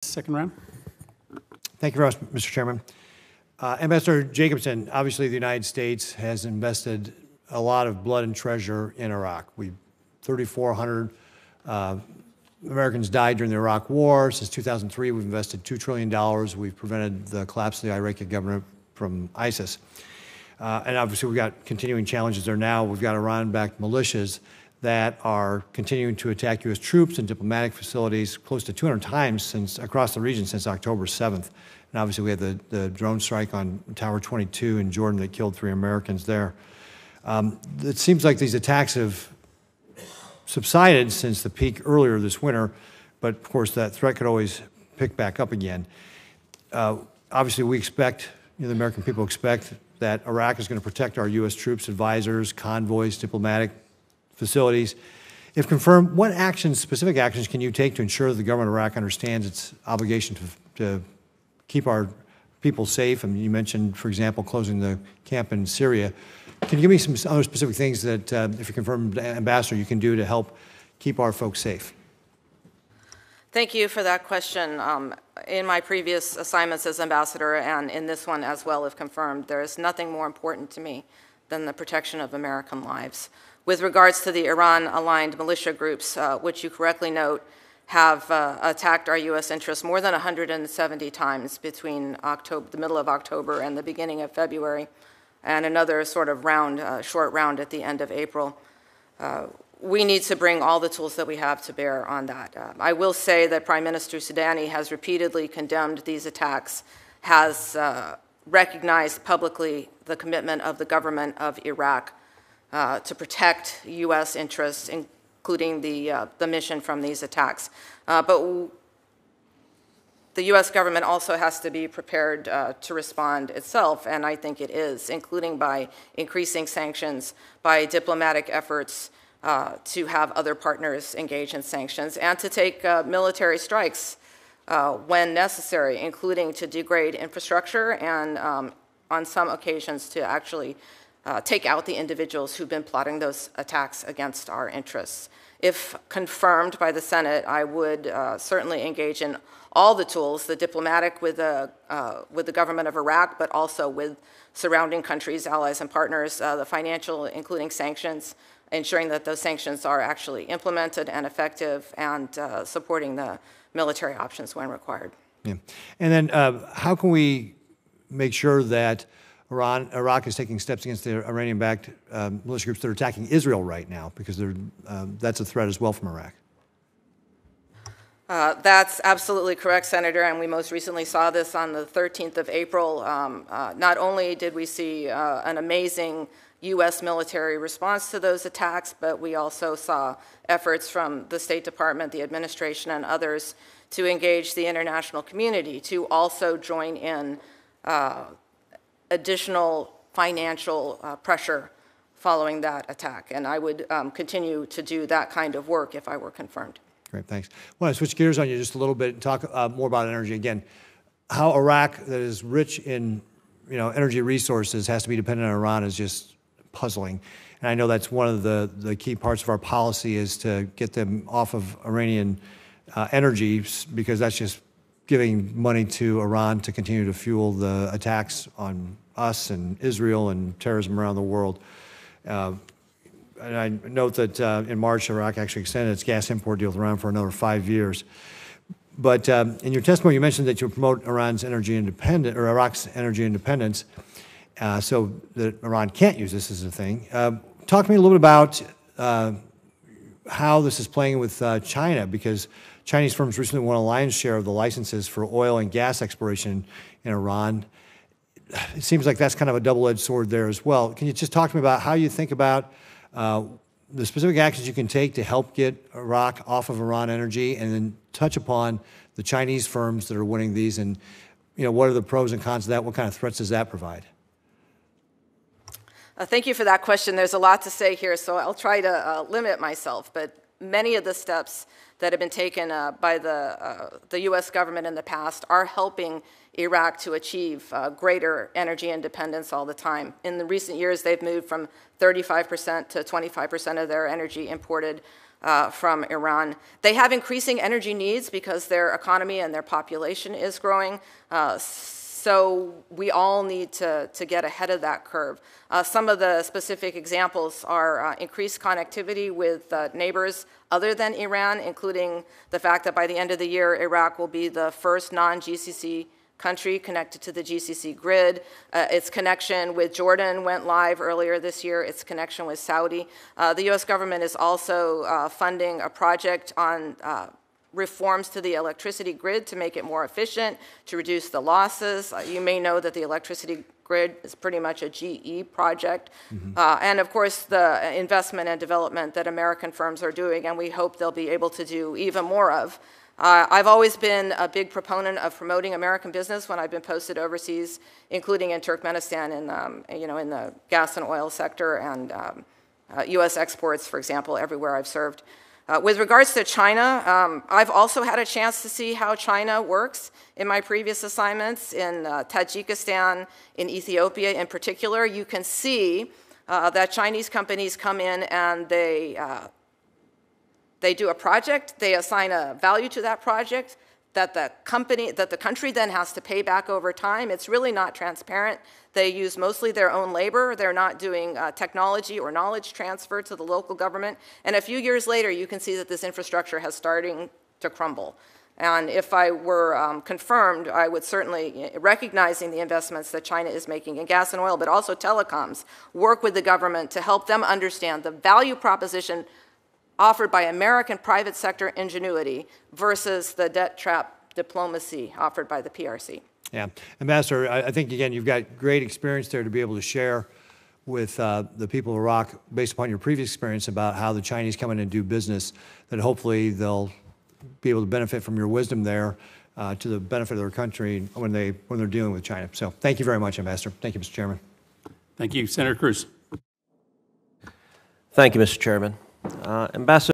Second round. Thank you very much, Mr. Chairman. Ambassador Jacobson, obviously the United States has invested a lot of blood and treasure in Iraq. 3,400 Americans died during the Iraq War. Since 2003, we've invested $2 trillion. We've prevented the collapse of the Iraqi government from ISIS. And obviously, we've got continuing challenges there now. We've got Iran-backed militias that are continuing to attack U.S. troops and diplomatic facilities close to 200 times across the region since October 7th. And obviously, we had the drone strike on Tower 22 in Jordan that killed 3 Americans there. It seems like these attacks have subsided since the peak earlier this winter, but of course, that threat could always pick back up again. Obviously, we expect, the American people expect that Iraq is going to protect our U.S. troops, advisors, convoys, diplomatic facilities. If confirmed, what specific actions can you take to ensure that the government of Iraq understands its obligation to keep our people safe? I mean, you mentioned, for example, closing the camp in Syria. Can you give me some other specific things that, if you're confirmed ambassador, you can do to help keep our folks safe? Thank you for that question. In my previous assignments as ambassador and in this one as well, if confirmed, there is nothing more important to me than the protection of American lives. With regards to the Iran-aligned militia groups, which you correctly note, have attacked our U.S. interests more than 170 times between the middle of October and the beginning of February, and another sort of short round at the end of April. We need to bring all the tools that we have to bear on that. I will say that Prime Minister Soudani has repeatedly condemned these attacks, has recognized publicly the commitment of the government of Iraq to protect U.S. interests, including the mission from these attacks. But the U.S. government also has to be prepared to respond itself, and I think it is, including by increasing sanctions, by diplomatic efforts to have other partners engage in sanctions, and to take military strikes when necessary, including to degrade infrastructure and, on some occasions, to actually take out the individuals who've been plotting those attacks against our interests. If confirmed by the Senate, I would certainly engage in all the tools, the diplomatic with the government of Iraq, but also with surrounding countries, allies, and partners, the financial, including sanctions, ensuring that those sanctions are actually implemented and effective, and supporting the military options when required. Yeah. And then how can we make sure that Iraq is taking steps against the Iranian-backed militia groups that are attacking Israel right now, because that's a threat as well from Iraq? That's absolutely correct, Senator, and we most recently saw this on the 13th of April. Not only did we see an amazing U.S. military response to those attacks, but we also saw efforts from the State Department, the administration, and others to engage the international community to also join in additional financial pressure following that attack. And I would continue to do that kind of work if I were confirmed. Great, thanks. I want to switch gears on you just a little bit and talk more about energy again. How Iraq, that is rich in energy resources, has to be dependent on Iran is just puzzling. And I know that's one of the key parts of our policy is to get them off of Iranian energy, because that's just giving money to Iran to continue to fuel the attacks on us and Israel and terrorism around the world. And I note that in March, Iraq actually extended its gas import deal with Iran for another 5 years. But in your testimony, you mentioned that you promote Iran's energy independence, or Iraq's energy independence, so that Iran can't use this as a thing. Talk to me a little bit about how this is playing with China, because Chinese firms recently won a lion's share of the licenses for oil and gas exploration in Iran. It seems like that's kind of a double-edged sword there as well. Can you just talk to me about how you think about the specific actions you can take to help get Iraq off of Iran energy, and then touch upon the Chinese firms that are winning these, and what are the pros and cons of that? What kind of threats does that provide? Thank you for that question. There's a lot to say here, so I'll try to limit myself. But many of the steps that have been taken by the U.S. government in the past are helping Iraq to achieve greater energy independence all the time. In the recent years, they've moved from 35% to 25% of their energy imported from Iran. They have increasing energy needs because their economy and their population is growing. So we all need to get ahead of that curve. Some of the specific examples are increased connectivity with neighbors other than Iran, including the fact that by the end of the year, Iraq will be the first non-GCC country connected to the GCC grid. Its connection with Jordan went live earlier this year. Its connection with Saudi. The U.S. government is also funding a project on reforms to the electricity grid to make it more efficient, to reduce the losses. You may know that the electricity grid is pretty much a GE project. And of course, the investment and development that American firms are doing, and we hope they'll be able to do even more of. I've always been a big proponent of promoting American business when I've been posted overseas, including in Turkmenistan in the gas and oil sector and U.S. exports, for example, everywhere I've served. With regards to China, I've also had a chance to see how China works in my previous assignments in Tajikistan, in Ethiopia in particular. You can see that Chinese companies come in and they do a project, they assign a value to that project that the country then has to pay back over time. It's really not transparent. They use mostly their own labor. They're not doing technology or knowledge transfer to the local government. And a few years later, you can see that this infrastructure has starting to crumble. And if I were confirmed, I would certainly, recognizing the investments that China is making in gas and oil, but also telecoms, work with the government to help them understand the value proposition offered by American private sector ingenuity versus the debt trap diplomacy offered by the PRC. Yeah. Ambassador, I think, again, you've got great experience there to be able to share with the people of Iraq, based upon your previous experience, about how the Chinese come in and do business, that hopefully they'll be able to benefit from your wisdom there to the benefit of their country when they're dealing with China. So thank you very much, Ambassador. Thank you, Mr. Chairman. Thank you. Senator Cruz. Thank you, Mr. Chairman. Ambassador.